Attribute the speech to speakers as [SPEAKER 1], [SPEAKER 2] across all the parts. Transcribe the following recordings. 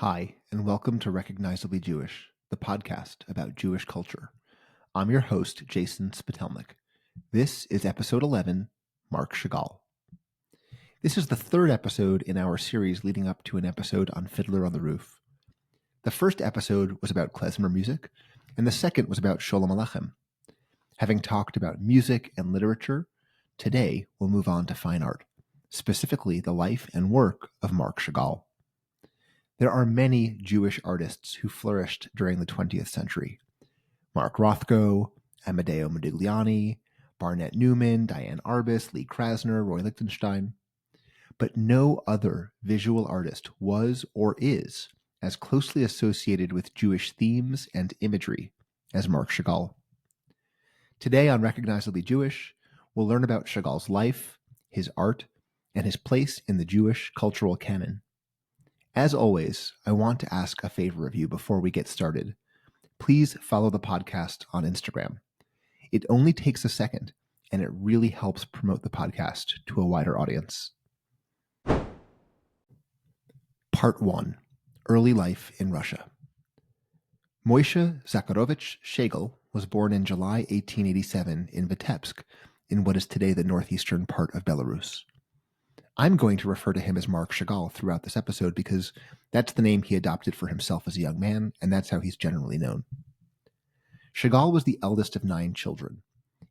[SPEAKER 1] Hi, and welcome to Recognizably Jewish, the podcast about Jewish culture. I'm your host, Jason Spitelnik. This is episode 11, Marc Chagall. This is the third episode in our series leading up to an episode on Fiddler on the Roof. The first episode was about klezmer music, and the second was about Sholem Aleichem. Having talked about music and literature, today we'll move on to fine art, specifically the life and work of Marc Chagall. There are many Jewish artists who flourished during the 20th century. Mark Rothko, Amedeo Modigliani, Barnett Newman, Diane Arbus, Lee Krasner, Roy Lichtenstein. But no other visual artist was or is as closely associated with Jewish themes and imagery as Marc Chagall. Today on Recognizably Jewish, we'll learn about Chagall's life, his art, and his place in the Jewish cultural canon. As always, I want to ask a favor of you before we get started. Please follow the podcast on Instagram. It only takes a second, and it really helps promote the podcast to a wider audience. Part 1. Early Life in Russia. Moishe Zakharovich Chagall was born in July 1887 in Vitebsk, in what is today the northeastern part of Belarus. I'm going to refer to him as Marc Chagall throughout this episode because that's the name he adopted for himself as a young man, and that's how he's generally known. Chagall was the eldest of 9 children.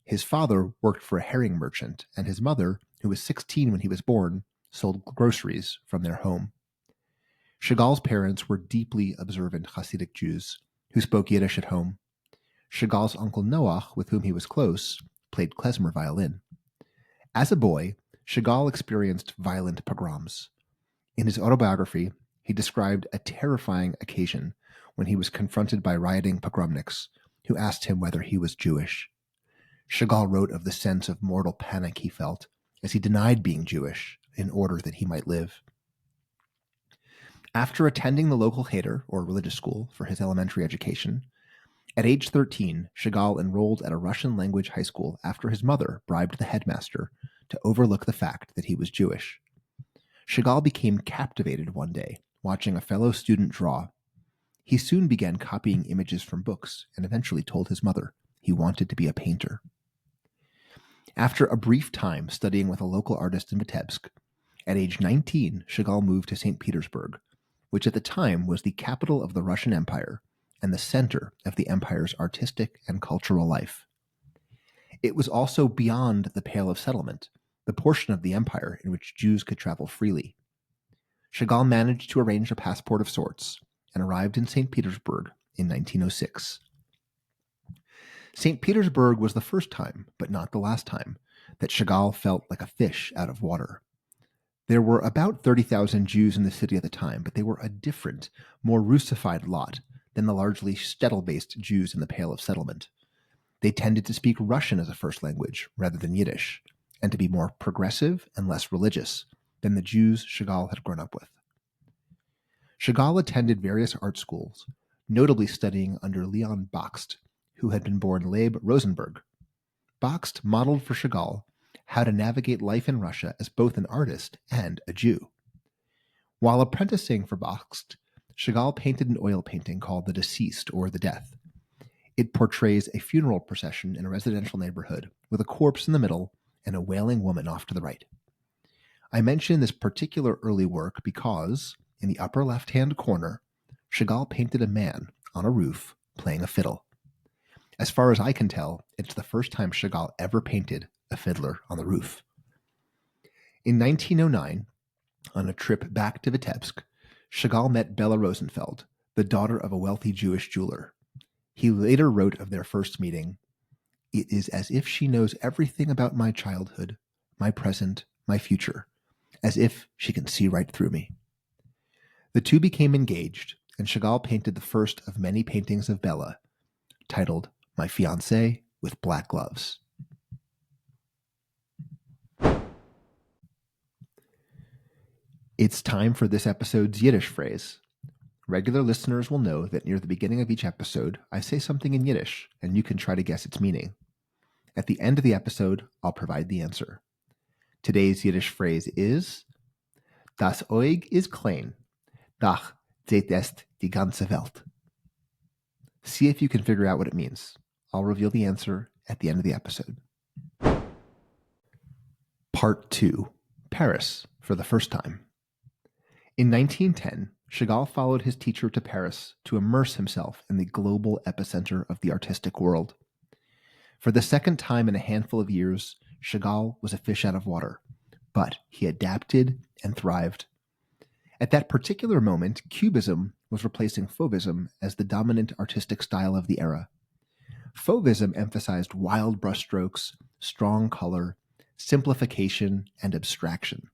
[SPEAKER 1] His father worked for a herring merchant, and his mother, who was 16 when he was born, sold groceries from their home. Chagall's parents were deeply observant Hasidic Jews who spoke Yiddish at home. Chagall's uncle Noach, with whom he was close, played klezmer violin. As a boy, Chagall experienced violent pogroms. In his autobiography, he described a terrifying occasion when he was confronted by rioting pogromniks who asked him whether he was Jewish. Chagall wrote of the sense of mortal panic he felt as he denied being Jewish in order that he might live. After attending the local cheder, or religious school, for his elementary education, at age 13, Chagall enrolled at a Russian-language high school after his mother bribed the headmaster to overlook the fact that he was Jewish. Chagall became captivated one day, watching a fellow student draw. He soon began copying images from books and eventually told his mother he wanted to be a painter. After a brief time studying with a local artist in Vitebsk, at age 19, Chagall moved to St. Petersburg, which at the time was the capital of the Russian Empire and the center of the empire's artistic and cultural life. It was also beyond the Pale of Settlement, the portion of the empire in which Jews could travel freely. Chagall managed to arrange a passport of sorts and arrived in St. Petersburg in 1906. St. Petersburg was the first time, but not the last time, that Chagall felt like a fish out of water. There were about 30,000 Jews in the city at the time, but they were a different, more Russified lot than the largely shtetl-based Jews in the Pale of Settlement. They tended to speak Russian as a first language rather than Yiddish, and to be more progressive and less religious than the Jews Chagall had grown up with. Chagall attended various art schools, notably studying under Leon Bakst, who had been born Leib Rosenberg. Bakst modeled for Chagall how to navigate life in Russia as both an artist and a Jew. While apprenticing for Bakst, Chagall painted an oil painting called The Deceased, or The Death. It portrays a funeral procession in a residential neighborhood with a corpse in the middle and a wailing woman off to the right. I mention this particular early work because, in the upper left-hand corner, Chagall painted a man on a roof playing a fiddle. As far as I can tell, it's the first time Chagall ever painted a fiddler on the roof. In 1909, on a trip back to Vitebsk, Chagall met Bella Rosenfeld, the daughter of a wealthy Jewish jeweler. He later wrote of their first meeting, "It is as if she knows everything about my childhood, my present, my future, as if she can see right through me." The two became engaged, and Chagall painted the first of many paintings of Bella, titled My Fiancée with Black Gloves. It's time for this episode's Yiddish phrase. Regular listeners will know that near the beginning of each episode, I say something in Yiddish, and you can try to guess its meaning. At the end of the episode, I'll provide the answer. Today's Yiddish phrase is, Das Oig is klein, doch Seht est die ganze Welt. See if you can figure out what it means. I'll reveal the answer at the end of the episode. Part 2. Paris for the first time. In 1910, Chagall followed his teacher to Paris to immerse himself in the global epicenter of the artistic world. For the second time in a handful of years, Chagall was a fish out of water, but he adapted and thrived. At that particular moment, Cubism was replacing Fauvism as the dominant artistic style of the era. Fauvism emphasized wild brushstrokes, strong color, simplification, and abstraction.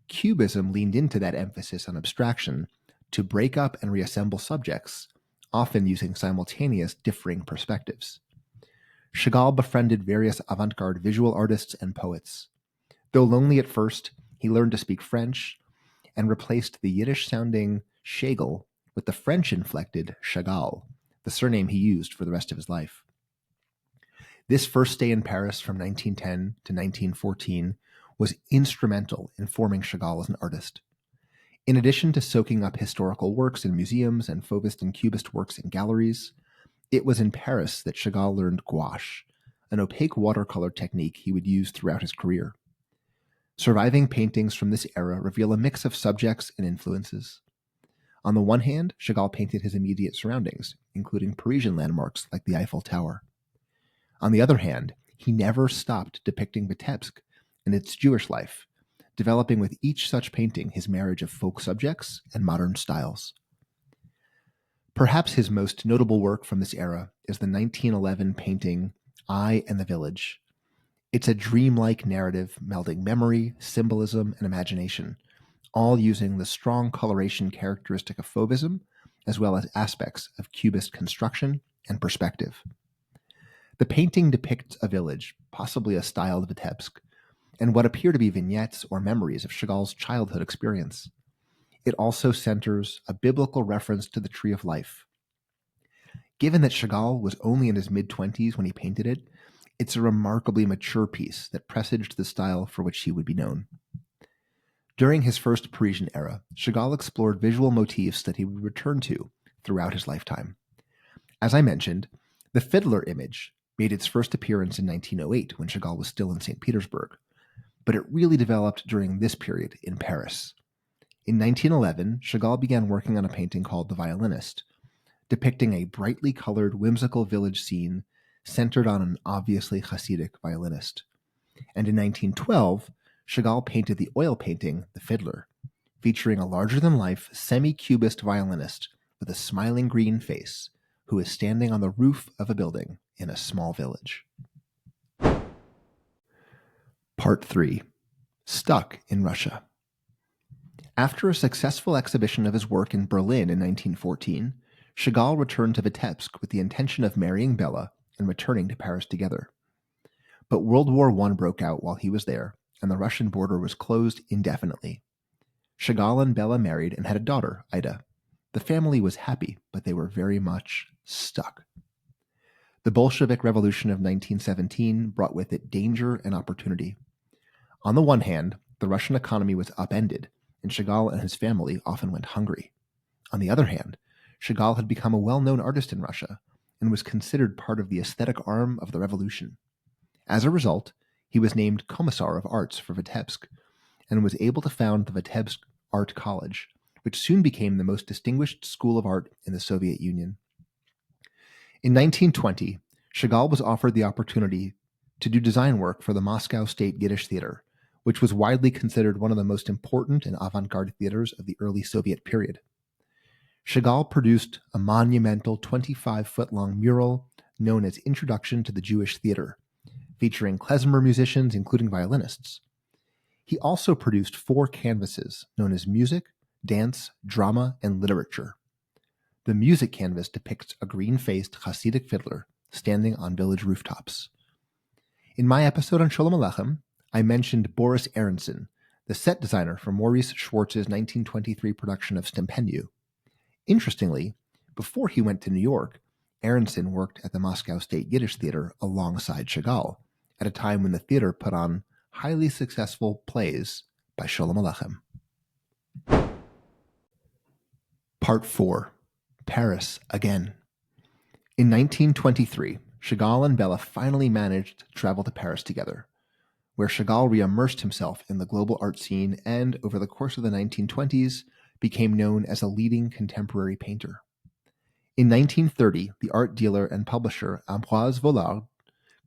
[SPEAKER 1] Cubism leaned into that emphasis on abstraction to break up and reassemble subjects, often using simultaneous differing perspectives. Chagall befriended various avant-garde visual artists and poets. Though lonely at first, he learned to speak French and replaced the Yiddish-sounding Chagall with the French-inflected Chagall, the surname he used for the rest of his life. This first stay in Paris from 1910 to 1914 was instrumental in forming Chagall as an artist. In addition to soaking up historical works in museums and Fauvist and Cubist works in galleries, it was in Paris that Chagall learned gouache, an opaque watercolor technique he would use throughout his career. Surviving paintings from this era reveal a mix of subjects and influences. On the one hand, Chagall painted his immediate surroundings, including Parisian landmarks like the Eiffel Tower. On the other hand, he never stopped depicting Vitebsk and its Jewish life, developing with each such painting his marriage of folk subjects and modern styles. Perhaps his most notable work from this era is the 1911 painting I and the Village. It's a dreamlike narrative melding memory, symbolism, and imagination, all using the strong coloration characteristic of Fauvism, as well as aspects of Cubist construction and perspective. The painting depicts a village, possibly a styled Vitebsk, and what appear to be vignettes or memories of Chagall's childhood experience. It also centers a biblical reference to the Tree of Life. Given that Chagall was only in his mid-20s when he painted it, it's a remarkably mature piece that presaged the style for which he would be known. During his first Parisian era, Chagall explored visual motifs that he would return to throughout his lifetime. As I mentioned, the fiddler image made its first appearance in 1908 when Chagall was still in St. Petersburg, but it really developed during this period in Paris. In 1911, Chagall began working on a painting called The Violinist, depicting a brightly colored, whimsical village scene centered on an obviously Hasidic violinist. And in 1912, Chagall painted the oil painting The Fiddler, featuring a larger-than-life semi-cubist violinist with a smiling green face who is standing on the roof of a building in a small village. Part 3. Stuck in Russia. After a successful exhibition of his work in Berlin in 1914, Chagall returned to Vitebsk with the intention of marrying Bella and returning to Paris together. But World War I broke out while he was there, and the Russian border was closed indefinitely. Chagall and Bella married and had a daughter, Ida. The family was happy, but they were very much stuck. The Bolshevik Revolution of 1917 brought with it danger and opportunity. On the one hand, the Russian economy was upended, and Chagall and his family often went hungry. On the other hand, Chagall had become a well-known artist in Russia and was considered part of the aesthetic arm of the revolution. As a result, he was named Commissar of Arts for Vitebsk and was able to found the Vitebsk Art College, which soon became the most distinguished school of art in the Soviet Union. In 1920, Chagall was offered the opportunity to do design work for the Moscow State Yiddish Theater, which was widely considered one of the most important and avant-garde theaters of the early Soviet period. Chagall produced a monumental 25-foot-long mural known as Introduction to the Jewish Theater, featuring klezmer musicians, including violinists. He also produced 4 canvases known as Music, Dance, Drama, and Literature. The music canvas depicts a green-faced Hasidic fiddler standing on village rooftops. In my episode on Sholem Aleichem, I mentioned Boris Aronson, the set designer for Maurice Schwartz's 1923 production of Stempendiu. Interestingly, before he went to New York, Aronson worked at the Moscow State Yiddish Theater alongside Chagall, at a time when the theater put on highly successful plays by Sholem Aleichem. Part 4. Paris Again. In 1923, Chagall and Bella finally managed to travel to Paris together, where Chagall re-immersed himself in the global art scene and, over the course of the 1920s, became known as a leading contemporary painter. In 1930, the art dealer and publisher Ambroise Vollard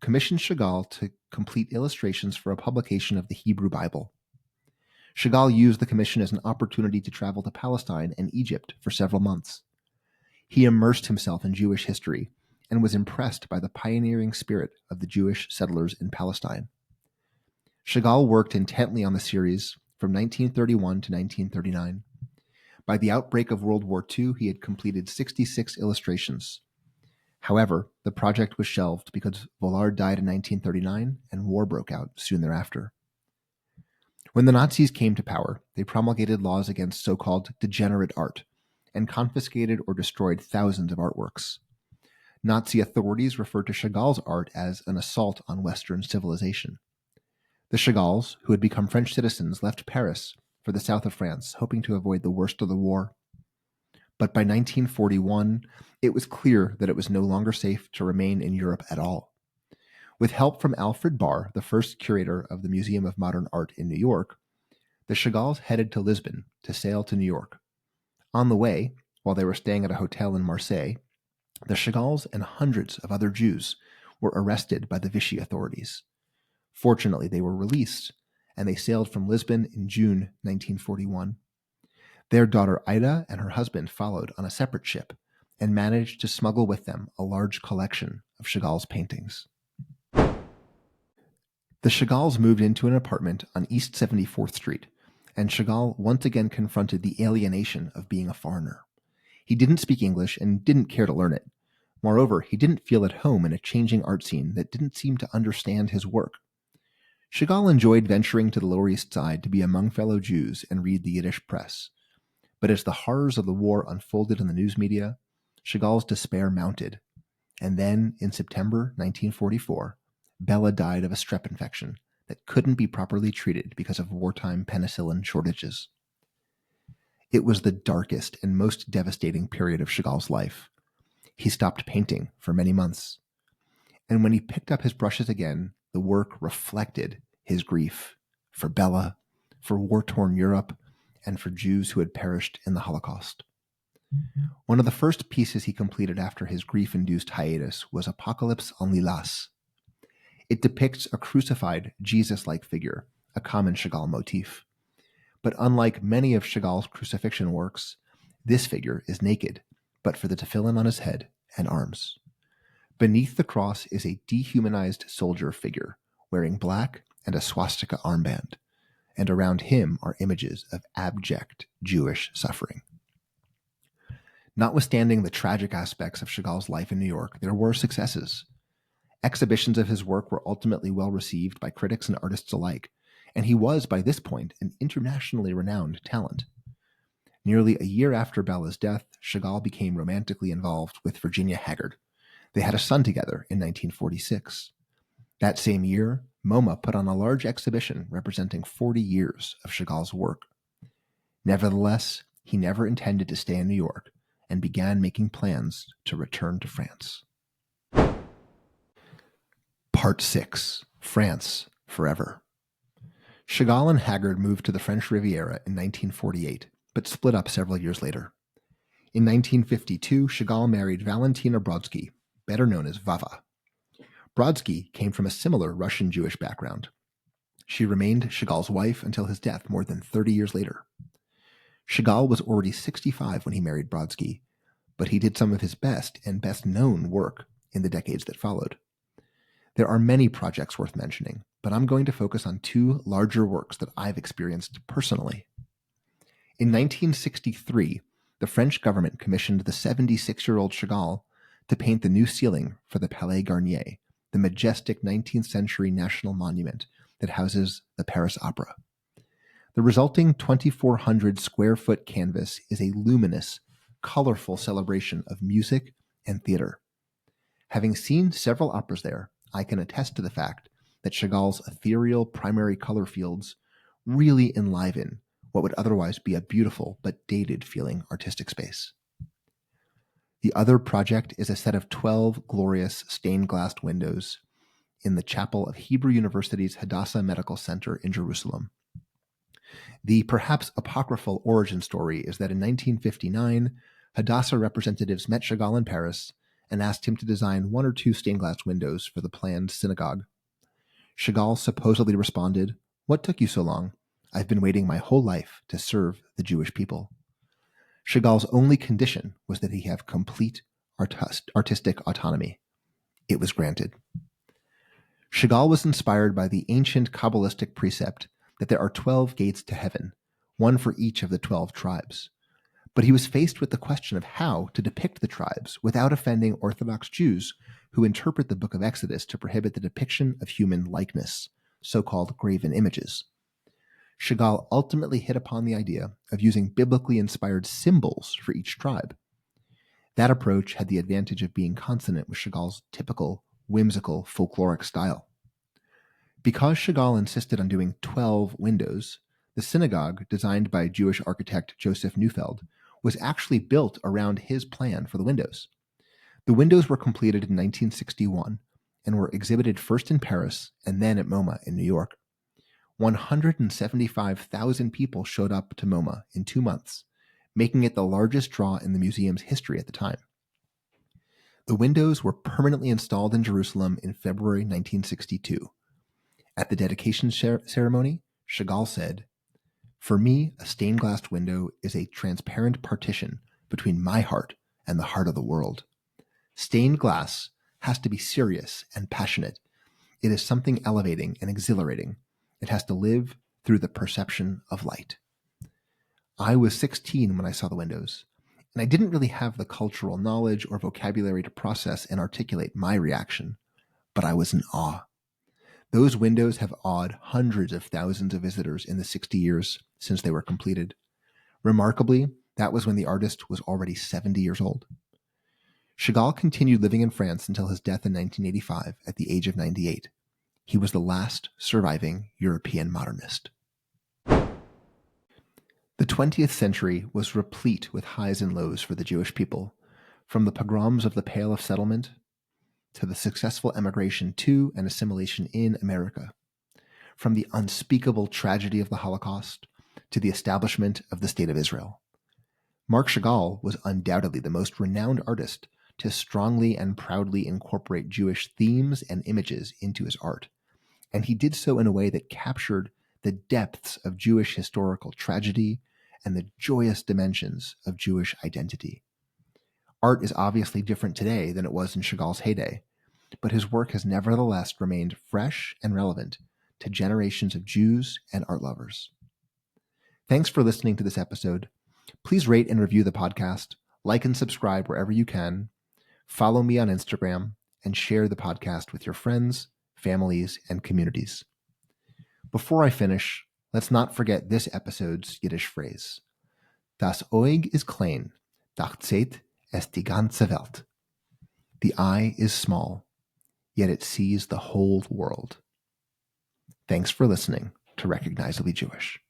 [SPEAKER 1] commissioned Chagall to complete illustrations for a publication of the Hebrew Bible. Chagall used the commission as an opportunity to travel to Palestine and Egypt for several months. He immersed himself in Jewish history and was impressed by the pioneering spirit of the Jewish settlers in Palestine. Chagall worked intently on the series from 1931 to 1939. By the outbreak of World War II, he had completed 66 illustrations. However, the project was shelved because Vollard died in 1939 and war broke out soon thereafter. When the Nazis came to power, they promulgated laws against so-called degenerate art and confiscated or destroyed thousands of artworks. Nazi authorities referred to Chagall's art as an assault on Western civilization. The Chagalls, who had become French citizens, left Paris for the south of France, hoping to avoid the worst of the war. But by 1941, it was clear that it was no longer safe to remain in Europe at all. With help from Alfred Barr, the first curator of the Museum of Modern Art in New York, the Chagalls headed to Lisbon to sail to New York. On the way, while they were staying at a hotel in Marseille, the Chagalls and hundreds of other Jews were arrested by the Vichy authorities. Fortunately, they were released, and they sailed from Lisbon in June 1941. Their daughter Ida and her husband followed on a separate ship and managed to smuggle with them a large collection of Chagall's paintings. The Chagalls moved into an apartment on East 74th Street, and Chagall once again confronted the alienation of being a foreigner. He didn't speak English and didn't care to learn it. Moreover, he didn't feel at home in a changing art scene that didn't seem to understand his work. Chagall enjoyed venturing to the Lower East Side to be among fellow Jews and read the Yiddish press. But as the horrors of the war unfolded in the news media, Chagall's despair mounted. And then, in September 1944, Bella died of a strep infection that couldn't be properly treated because of wartime penicillin shortages. It was the darkest and most devastating period of Chagall's life. He stopped painting for many months. And when he picked up his brushes again, the work reflected his grief for Bella, for war-torn Europe, and for Jews who had perished in the Holocaust. One of the first pieces he completed after his grief-induced hiatus was Apocalypse en Lilas. It depicts a crucified, Jesus-like figure, a common Chagall motif. But unlike many of Chagall's crucifixion works, this figure is naked, but for the tefillin on his head and arms. Beneath the cross is a dehumanized soldier figure, wearing black and a swastika armband, and around him are images of abject Jewish suffering. Notwithstanding the tragic aspects of Chagall's life in New York, there were successes. Exhibitions of his work were ultimately well received by critics and artists alike, and he was, by this point, an internationally renowned talent. Nearly a year after Bella's death, Chagall became romantically involved with Virginia Haggard. They had a son together in 1946. That same year, MoMA put on a large exhibition representing 40 years of Chagall's work. Nevertheless, he never intended to stay in New York and began making plans to return to France. Part 6. France Forever. Chagall and Haggard moved to the French Riviera in 1948, but split up several years later. In 1952, Chagall married Valentina Brodsky, better known as Vava. Brodsky came from a similar Russian Jewish background. She remained Chagall's wife until his death more than 30 years later. Chagall was already 65 when he married Brodsky, but he did some of his best and best-known work in the decades that followed. There are many projects worth mentioning, but I'm going to focus on two larger works that I've experienced personally. In 1963, the French government commissioned the 76-year-old Chagall to paint the new ceiling for the Palais Garnier, the majestic 19th century national monument that houses the Paris Opera. The resulting 2,400 square foot canvas is a luminous, colorful celebration of music and theater. Having seen several operas there, I can attest to the fact that Chagall's ethereal primary color fields really enliven what would otherwise be a beautiful but dated-feeling artistic space. The other project is a set of 12 glorious stained-glass windows in the chapel of Hebrew University's Hadassah Medical Center in Jerusalem. The perhaps apocryphal origin story is that in 1959, Hadassah representatives met Chagall in Paris and asked him to design 1 or 2 stained-glass windows for the planned synagogue. Chagall supposedly responded, "What took you so long? I've been waiting my whole life to serve the Jewish people." Chagall's only condition was that he have complete artistic autonomy. It was granted. Chagall was inspired by the ancient Kabbalistic precept that there are 12 gates to heaven, one for each of the 12 tribes. But he was faced with the question of how to depict the tribes without offending Orthodox Jews who interpret the book of Exodus to prohibit the depiction of human likeness, so-called graven images. Chagall ultimately hit upon the idea of using biblically inspired symbols for each tribe. That approach had the advantage of being consonant with Chagall's typical, whimsical, folkloric style. Because Chagall insisted on doing 12 windows, the synagogue, designed by Jewish architect Joseph Neufeld, was actually built around his plan for the windows. The windows were completed in 1961 and were exhibited first in Paris and then at MoMA in New York. 175,000 people showed up to MoMA in 2 months, making it the largest draw in the museum's history at the time. The windows were permanently installed in Jerusalem in February 1962. At the dedication ceremony, Chagall said, "For me, a stained glass window is a transparent partition between my heart and the heart of the world. Stained glass has to be serious and passionate. It is something elevating and exhilarating. It has to live through the perception of light." I was 16 when I saw the windows, and I didn't really have the cultural knowledge or vocabulary to process and articulate my reaction, but I was in awe. Those windows have awed hundreds of thousands of visitors in the 60 years since they were completed. Remarkably, that was when the artist was already 70 years old. Chagall continued living in France until his death in 1985 at the age of 98. He was the last surviving European modernist. The 20th century was replete with highs and lows for the Jewish people, from the pogroms of the Pale of Settlement to the successful emigration to and assimilation in America, from the unspeakable tragedy of the Holocaust to the establishment of the State of Israel. Marc Chagall was undoubtedly the most renowned artist to strongly and proudly incorporate Jewish themes and images into his art, and he did so in a way that captured the depths of Jewish historical tragedy and the joyous dimensions of Jewish identity. Art is obviously different today than it was in Chagall's heyday, but his work has nevertheless remained fresh and relevant to generations of Jews and art lovers. Thanks for listening to this episode. Please rate and review the podcast, like and subscribe wherever you can, follow me on Instagram, and share the podcast with your friends, families, and communities. Before I finish, let's not forget this episode's Yiddish phrase. Das Oig ist klein, doch seht es die ganze Welt. The eye is small, yet it sees the whole world. Thanks for listening to Recognizably Jewish.